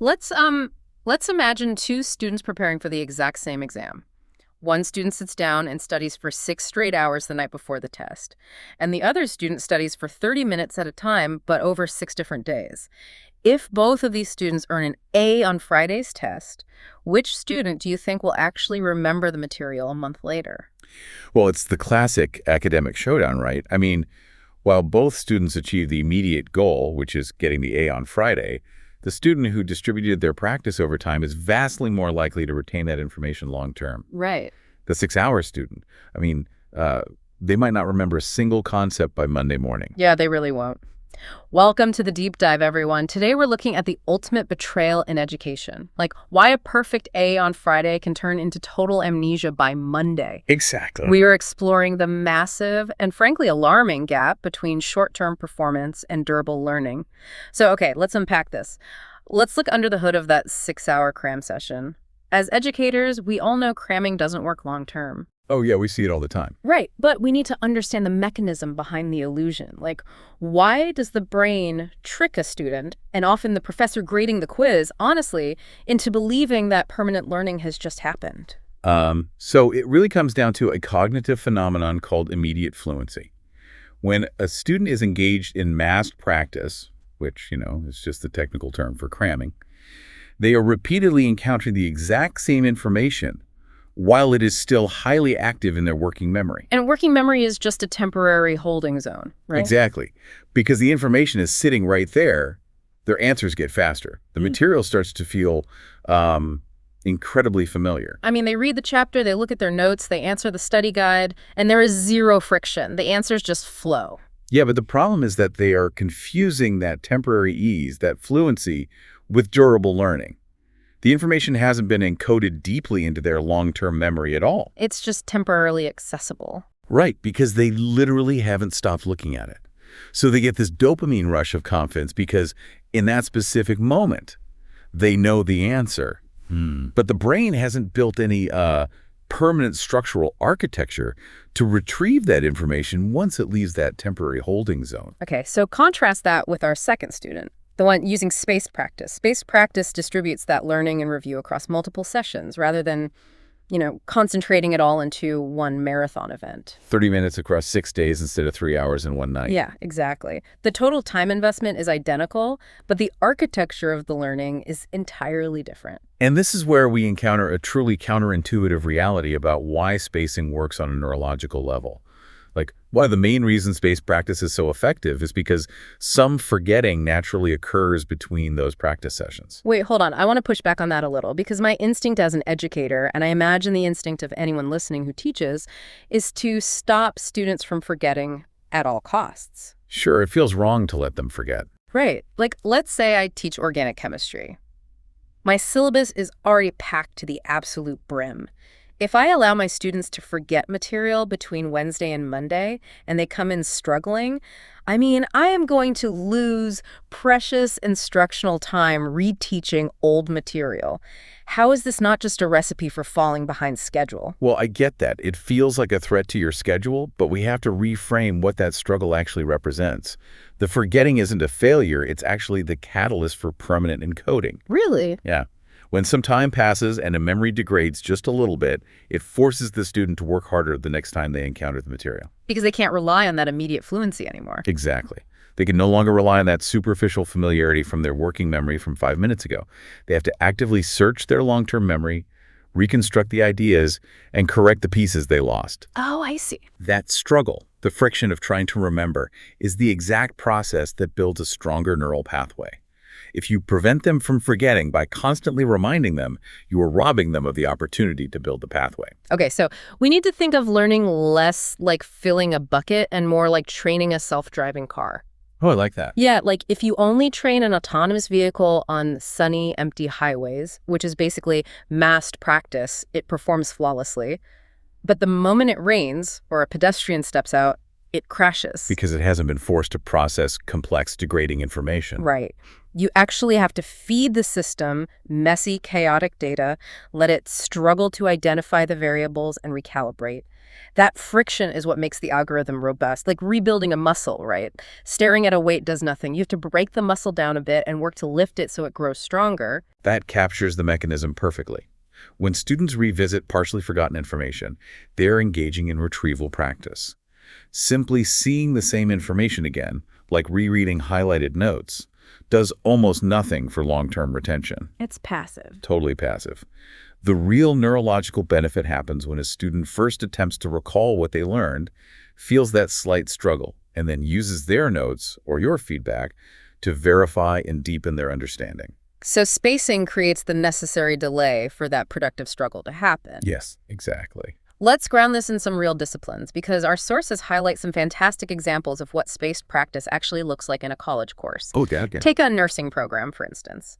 Let's imagine two students preparing for the exact same exam. One student sits down and studies for 6 straight hours the night before the test, and the other student studies for 30 minutes at a time, but over 6 different days. If both of these students earn an A on Friday's test, which student do you think will actually remember the material a month later? Well, it's the classic academic showdown, right? I mean, while both students achieve the immediate goal, which is getting the A on Friday, the student who distributed their practice over time is vastly more likely to retain that information long term. Right. The 6-hour student, they might not remember a single concept by Monday morning. Yeah, they really won't. Welcome to the deep dive, everyone. Today we're looking at the ultimate betrayal in education. Like why a perfect A on Friday can turn into total amnesia by Monday. Exactly. We are exploring the massive and frankly alarming gap between short-term performance and durable learning. So, okay, let's unpack this. Let's look under the hood of that 6-hour cram session. As educators, we all know cramming doesn't work long-term. Oh, yeah, we see it all the time. Right, but we need to understand the mechanism behind the illusion. Like, why does the brain trick a student, and often the professor grading the quiz, honestly, into believing that permanent learning has just happened? So it really comes down to a cognitive phenomenon called immediate fluency. When a student is engaged in massed practice, which, is just the technical term for cramming, they are repeatedly encountering the exact same information while it is still highly active in their working memory. And working memory is just a temporary holding zone, right? Exactly. Because the information is sitting right there, their answers get faster. The material starts to feel incredibly familiar. I mean, they read the chapter, they look at their notes, they answer the study guide, and there is zero friction. The answers just flow. Yeah, but the problem is that they are confusing that temporary ease, that fluency, with durable learning. The information hasn't been encoded deeply into their long-term memory at all. It's just temporarily accessible. Right, because they literally haven't stopped looking at it. So they get this dopamine rush of confidence because in that specific moment, they know the answer. But the brain hasn't built any permanent structural architecture to retrieve that information once it leaves that temporary holding zone. Okay, so contrast that with our second student. The one using spaced practice. Spaced practice distributes that learning and review across multiple sessions rather than, concentrating it all into one marathon event. 30 minutes across 6 days instead of 3 hours in one night. Yeah, exactly. The total time investment is identical, but the architecture of the learning is entirely different. And this is where we encounter a truly counterintuitive reality about why spacing works on a neurological level. Like, one of the main reasons spaced practice is so effective is because some forgetting naturally occurs between those practice sessions. Wait, hold on. I want to push back on that a little because my instinct as an educator, and I imagine the instinct of anyone listening who teaches, is to stop students from forgetting at all costs. Sure, it feels wrong to let them forget. Right. Like, let's say I teach organic chemistry. My syllabus is already packed to the absolute brim. If I allow my students to forget material between Wednesday and Monday, and they come in struggling, I am going to lose precious instructional time reteaching old material. How is this not just a recipe for falling behind schedule? Well, I get that. It feels like a threat to your schedule, but we have to reframe what that struggle actually represents. The forgetting isn't a failure, it's actually the catalyst for permanent encoding. Really? Yeah. When some time passes and a memory degrades just a little bit, it forces the student to work harder the next time they encounter the material. Because they can't rely on that immediate fluency anymore. Exactly. They can no longer rely on that superficial familiarity from their working memory from 5 minutes ago. They have to actively search their long-term memory, reconstruct the ideas, and correct the pieces they lost. Oh, I see. That struggle, the friction of trying to remember, is the exact process that builds a stronger neural pathway. If you prevent them from forgetting by constantly reminding them, you are robbing them of the opportunity to build the pathway. Okay, so we need to think of learning less like filling a bucket and more like training a self-driving car. Oh, I like that. Yeah, like if you only train an autonomous vehicle on sunny, empty highways, which is basically massed practice, it performs flawlessly. But the moment it rains or a pedestrian steps out, it crashes. Because it hasn't been forced to process complex, degrading information. Right. You actually have to feed the system messy, chaotic data, let it struggle to identify the variables and recalibrate. That friction is what makes the algorithm robust, like rebuilding a muscle, right? Staring at a weight does nothing. You have to break the muscle down a bit and work to lift it so it grows stronger. That captures the mechanism perfectly. When students revisit partially forgotten information, they're engaging in retrieval practice. Simply seeing the same information again, like rereading highlighted notes, does almost nothing for long-term retention. It's passive. Totally passive. The real neurological benefit happens when a student first attempts to recall what they learned, feels that slight struggle, and then uses their notes or your feedback to verify and deepen their understanding. So spacing creates the necessary delay for that productive struggle to happen. Yes, exactly. Let's ground this in some real disciplines, because our sources highlight some fantastic examples of what spaced practice actually looks like in a college course. Okay. Take a nursing program, for instance.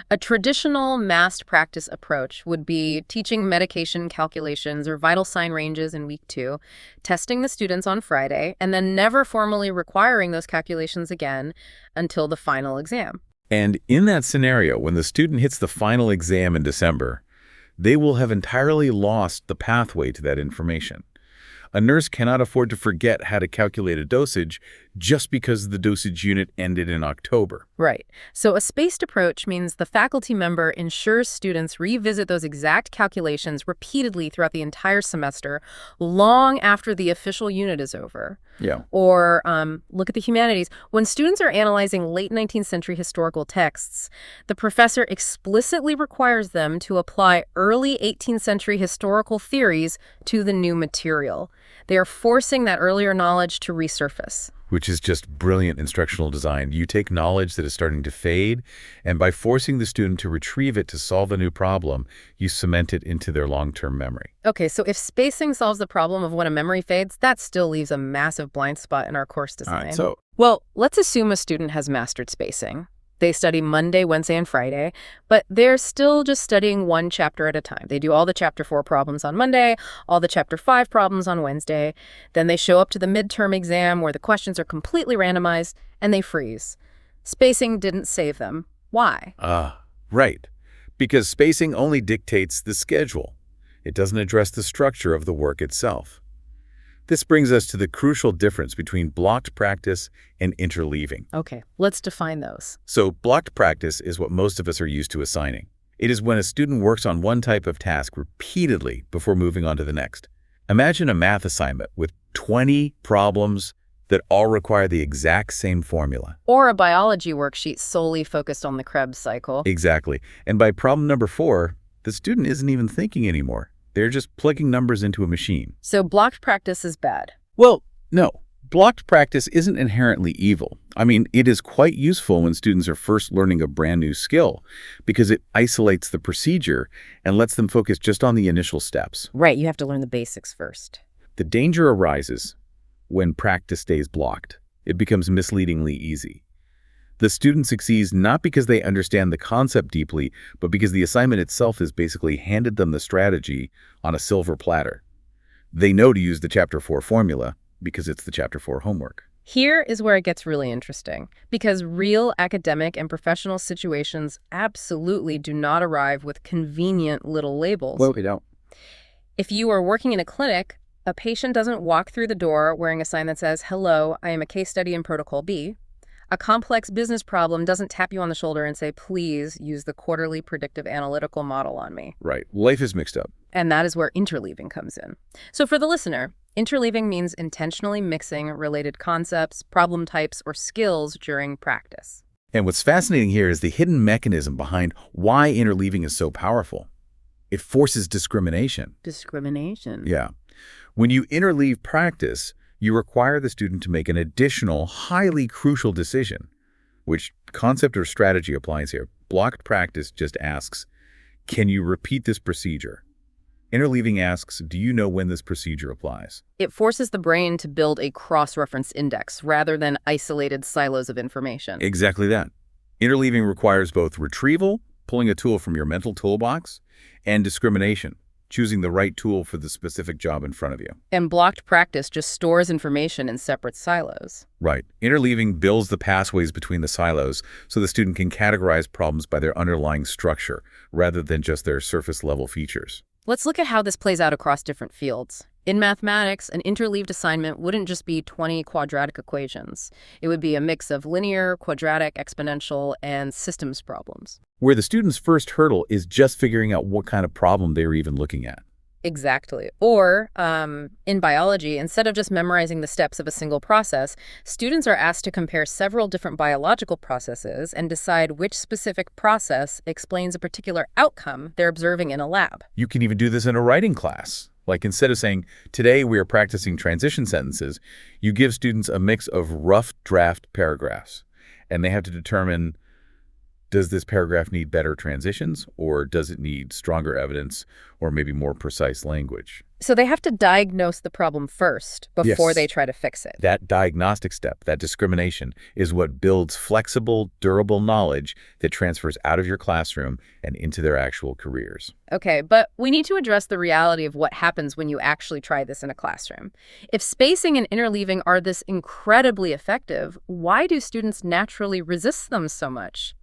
A traditional massed practice approach would be teaching medication calculations or vital sign ranges in week 2, testing the students on Friday, and then never formally requiring those calculations again until the final exam. And in that scenario, when the student hits the final exam in December, they will have entirely lost the pathway to that information. A nurse cannot afford to forget how to calculate a dosage just because the dosage unit ended in October. Right. So a spaced approach means the faculty member ensures students revisit those exact calculations repeatedly throughout the entire semester, long after the official unit is over. Yeah. Or look at the humanities. When students are analyzing late 19th century historical texts, the professor explicitly requires them to apply early 18th century historical theories to the new material. They are forcing that earlier knowledge to resurface. Which is just brilliant instructional design. You take knowledge that is starting to fade, and by forcing the student to retrieve it to solve a new problem, you cement it into their long-term memory. Okay, so if spacing solves the problem of when a memory fades, that still leaves a massive blind spot in our course design. Well, let's assume a student has mastered spacing. They study Monday, Wednesday, and Friday, but they're still just studying one chapter at a time. They do all the Chapter 4 problems on Monday, all the Chapter 5 problems on Wednesday. Then they show up to the midterm exam where the questions are completely randomized, and they freeze. Spacing didn't save them. Why? Right. Because spacing only dictates the schedule. It doesn't address the structure of the work itself. This brings us to the crucial difference between blocked practice and interleaving. Okay, let's define those. So blocked practice is what most of us are used to assigning. It is when a student works on one type of task repeatedly before moving on to the next. Imagine a math assignment with 20 problems that all require the exact same formula. Or a biology worksheet solely focused on the Krebs cycle. Exactly. And by problem number 4, the student isn't even thinking anymore. They're just plugging numbers into a machine. So blocked practice is bad. Well, no. Blocked practice isn't inherently evil. I mean, it is quite useful when students are first learning a brand new skill because it isolates the procedure and lets them focus just on the initial steps. Right, you have to learn the basics first. The danger arises when practice stays blocked. It becomes misleadingly easy. The student succeeds not because they understand the concept deeply, but because the assignment itself has basically handed them the strategy on a silver platter. They know to use the Chapter 4 formula because it's the Chapter 4 homework. Here is where it gets really interesting, because real academic and professional situations absolutely do not arrive with convenient little labels. Well, we don't. If you are working in a clinic, a patient doesn't walk through the door wearing a sign that says, "Hello, I am a case study in Protocol B." A complex business problem doesn't tap you on the shoulder and say, "Please use the quarterly predictive analytical model on me." Right. Life is mixed up. And that is where interleaving comes in. So for the listener, interleaving means intentionally mixing related concepts, problem types, or skills during practice. And what's fascinating here is the hidden mechanism behind why interleaving is so powerful. It forces discrimination. Discrimination. Yeah. When you interleave practice, you require the student to make an additional, highly crucial decision. Which concept or strategy applies here? Blocked practice just asks, can you repeat this procedure? Interleaving asks, do you know when this procedure applies? It forces the brain to build a cross-reference index rather than isolated silos of information. Exactly that. Interleaving requires both retrieval, pulling a tool from your mental toolbox, and discrimination, choosing the right tool for the specific job in front of you. And blocked practice just stores information in separate silos. Right. Interleaving builds the pathways between the silos so the student can categorize problems by their underlying structure rather than just their surface-level features. Let's look at how this plays out across different fields. In mathematics, an interleaved assignment wouldn't just be 20 quadratic equations. It would be a mix of linear, quadratic, exponential, and systems problems. Where the student's first hurdle is just figuring out what kind of problem they were even looking at. Exactly. Or, in biology, instead of just memorizing the steps of a single process, students are asked to compare several different biological processes and decide which specific process explains a particular outcome they're observing in a lab. You can even do this in a writing class. Like instead of saying, today we are practicing transition sentences, you give students a mix of rough draft paragraphs. And they have to determine, does this paragraph need better transitions, or does it need stronger evidence, or maybe more precise language? So they have to diagnose the problem first before they try to fix it. That diagnostic step, that discrimination, is what builds flexible, durable knowledge that transfers out of your classroom and into their actual careers. Okay, but we need to address the reality of what happens when you actually try this in a classroom. If spacing and interleaving are this incredibly effective, why do students naturally resist them so much?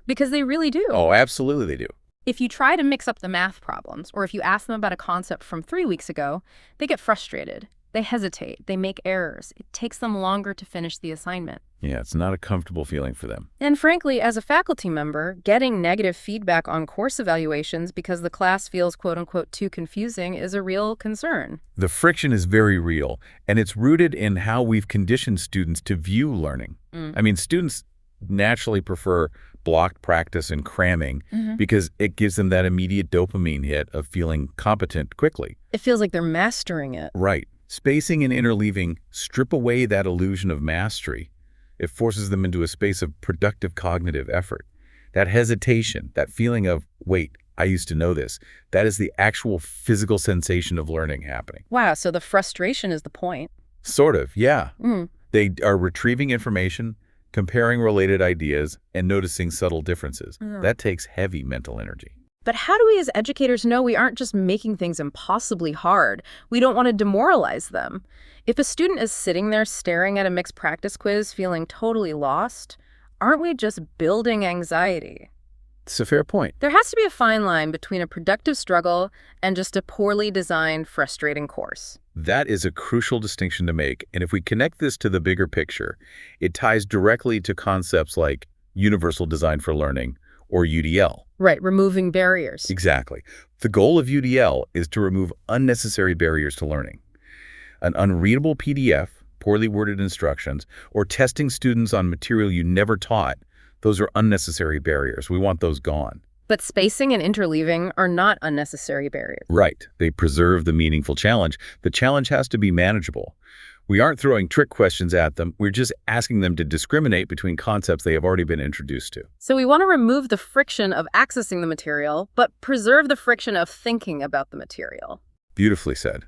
Because they really do. Oh, absolutely they do. If you try to mix up the math problems, or if you ask them about a concept from 3 weeks ago, they get frustrated. They hesitate. They make errors. It takes them longer to finish the assignment. Yeah, it's not a comfortable feeling for them. And frankly, as a faculty member, getting negative feedback on course evaluations because the class feels quote-unquote too confusing is a real concern. The friction is very real, and it's rooted in how we've conditioned students to view learning. I mean, students naturally prefer blocked practice and cramming because it gives them that immediate dopamine hit of feeling competent quickly. It feels like they're mastering it. Right. Spacing and interleaving strip away that illusion of mastery. It forces them into a space of productive cognitive effort. That hesitation, that feeling of, wait, I used to know this, that is the actual physical sensation of learning happening. Wow, so the frustration is the point. Sort of, yeah. They are retrieving information, comparing related ideas, and noticing subtle differences. That takes heavy mental energy. But how do we as educators know we aren't just making things impossibly hard? We don't want to demoralize them. If a student is sitting there staring at a mixed practice quiz feeling totally lost, aren't we just building anxiety? It's a fair point. There has to be a fine line between a productive struggle and just a poorly designed, frustrating course. That is a crucial distinction to make, and if we connect this to the bigger picture, it ties directly to concepts like universal design for learning, or UDL. Right, removing barriers. Exactly. The goal of UDL is to remove unnecessary barriers to learning. An unreadable PDF, poorly worded instructions, or testing students on material you never taught, those are unnecessary barriers. We want those gone. But spacing and interleaving are not unnecessary barriers. Right. They preserve the meaningful challenge. The challenge has to be manageable. We aren't throwing trick questions at them. We're just asking them to discriminate between concepts they have already been introduced to. So we want to remove the friction of accessing the material, but preserve the friction of thinking about the material. Beautifully said.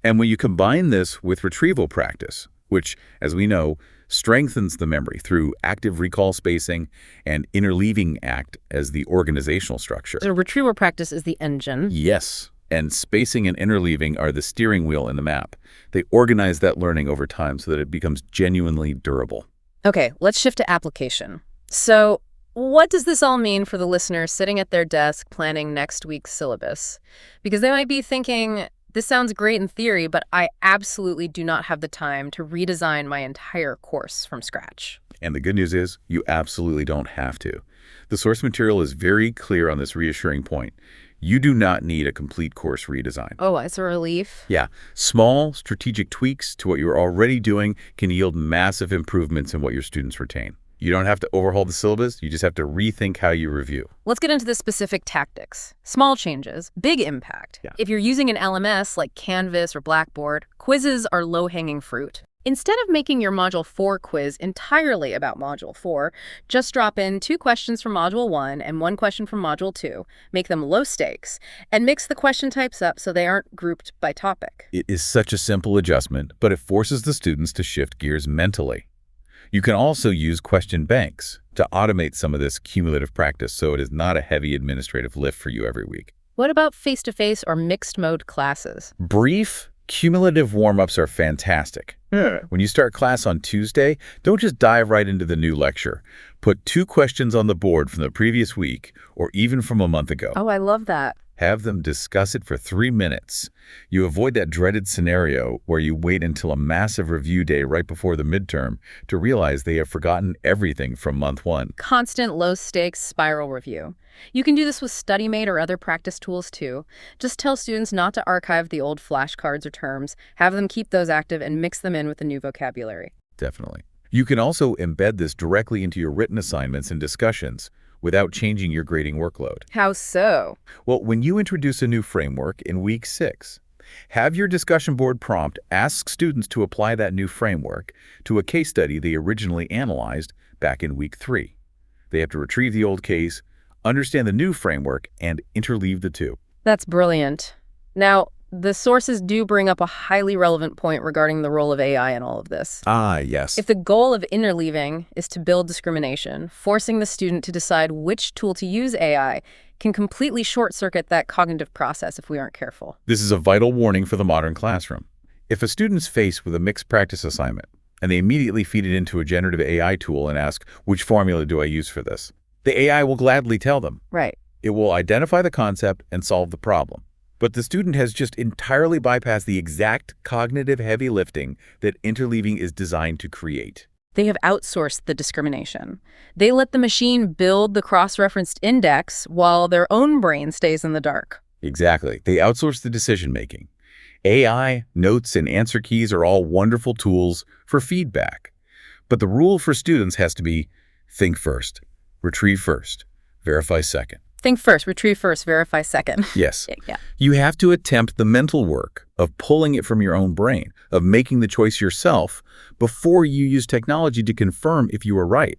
And when you combine this with retrieval practice, which, as we know, strengthens the memory through active recall spacing and interleaving act as the organizational structure. So retrieval practice is the engine. Yes. And spacing and interleaving are the steering wheel in the map. They organize that learning over time so that it becomes genuinely durable. Okay, let's shift to application. So what does this all mean for the listener sitting at their desk planning next week's syllabus? Because they might be thinking, this sounds great in theory, but I absolutely do not have the time to redesign my entire course from scratch. And the good news is, you absolutely don't have to. The source material is very clear on this reassuring point. You do not need a complete course redesign. Oh, it's a relief. Yeah. Small, strategic tweaks to what you're already doing can yield massive improvements in what your students retain. You don't have to overhaul the syllabus. You just have to rethink how you review. Let's get into the specific tactics. Small changes, big impact. Yeah. If you're using an LMS like Canvas or Blackboard, quizzes are low-hanging fruit. Instead of making your Module 4 quiz entirely about Module 4, just drop in 2 questions from Module 1 and 1 question from Module 2, make them low stakes, and mix the question types up so they aren't grouped by topic. It is such a simple adjustment, but it forces the students to shift gears mentally. You can also use question banks to automate some of this cumulative practice so it is not a heavy administrative lift for you every week. What about face-to-face or mixed-mode classes? Brief, cumulative warm-ups are fantastic. When you start class on Tuesday, don't just dive right into the new lecture. Put 2 questions on the board from the previous week or even from a month ago. Oh, I love that. Have them discuss it for 3 minutes. You avoid that dreaded scenario where you wait until a massive review day right before the midterm to realize they have forgotten everything from month 1. Constant low-stakes spiral review. You can do this with StudyMate or other practice tools too. Just tell students not to archive the old flashcards or terms, have them keep those active and mix them in with the new vocabulary. Definitely. You can also embed this directly into your written assignments and discussions without changing your grading workload. How so? Well, when you introduce a new framework in week 6, have your discussion board prompt ask students to apply that new framework to a case study they originally analyzed back in week 3. They have to retrieve the old case, understand the new framework, and interleave the two. That's brilliant. Now, the sources do bring up a highly relevant point regarding the role of AI in all of this. Ah, yes. If the goal of interleaving is to build discrimination, forcing the student to decide which tool to use AI can completely short-circuit that cognitive process if we aren't careful. This is a vital warning for the modern classroom. If a student's faced with a mixed practice assignment, and they immediately feed it into a generative AI tool and ask, which formula do I use for this? The AI will gladly tell them. Right. It will identify the concept and solve the problem. But the student has just entirely bypassed the exact cognitive heavy lifting that interleaving is designed to create. They have outsourced the discrimination. They let the machine build the cross-referenced index while their own brain stays in the dark. Exactly. They outsource the decision-making. AI, notes, and answer keys are all wonderful tools for feedback. But the rule for students has to be think first, retrieve first, verify second. Think first, retrieve first, verify second. Yes. Yeah. You have to attempt the mental work of pulling it from your own brain, of making the choice yourself before you use technology to confirm if you are right.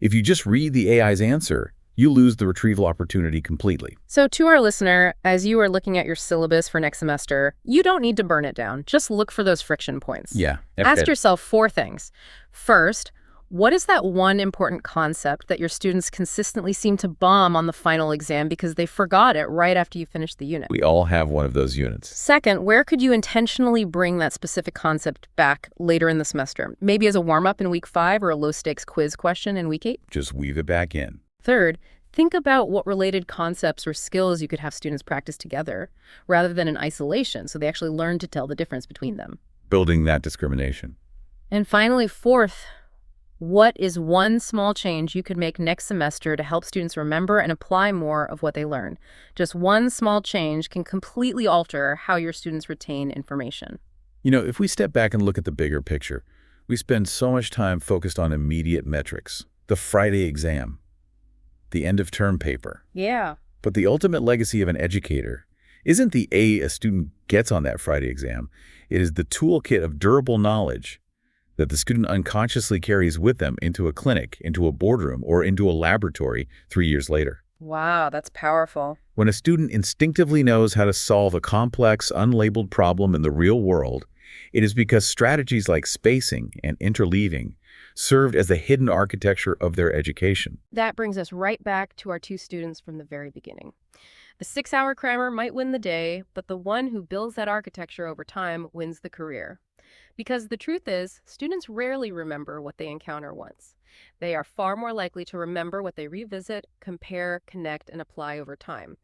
If you just read the AI's answer, you lose the retrieval opportunity completely. So to our listener, as you are looking at your syllabus for next semester, you don't need to burn it down. Just look for those friction points. Yeah. Ask yourself 4 things. First, what is that one important concept that your students consistently seem to bomb on the final exam because they forgot it right after you finish the unit? We all have one of those units. Second, where could you intentionally bring that specific concept back later in the semester? Maybe as a warm-up in week 5 or a low-stakes quiz question in week 8? Just weave it back in. Third, think about what related concepts or skills you could have students practice together rather than in isolation so they actually learn to tell the difference between them. Building that discrimination. And finally, fourth, what is one small change you could make next semester to help students remember and apply more of what they learn? Just one small change can completely alter how your students retain information. You know, if we step back and look at the bigger picture, we spend so much time focused on immediate metrics, the Friday exam, the end-of-term paper. Yeah. But the ultimate legacy of an educator isn't the A student gets on that Friday exam. It is the toolkit of durable knowledge that the student unconsciously carries with them into a clinic, into a boardroom, or into a laboratory 3 years later. Wow, that's powerful. When a student instinctively knows how to solve a complex, unlabeled problem in the real world, it is because strategies like spacing and interleaving served as the hidden architecture of their education. That brings us right back to our 2 students from the very beginning. The 6-hour crammer might win the day, but the one who builds that architecture over time wins the career. Because the truth is, students rarely remember what they encounter once. They are far more likely to remember what they revisit, compare, connect, and apply over time.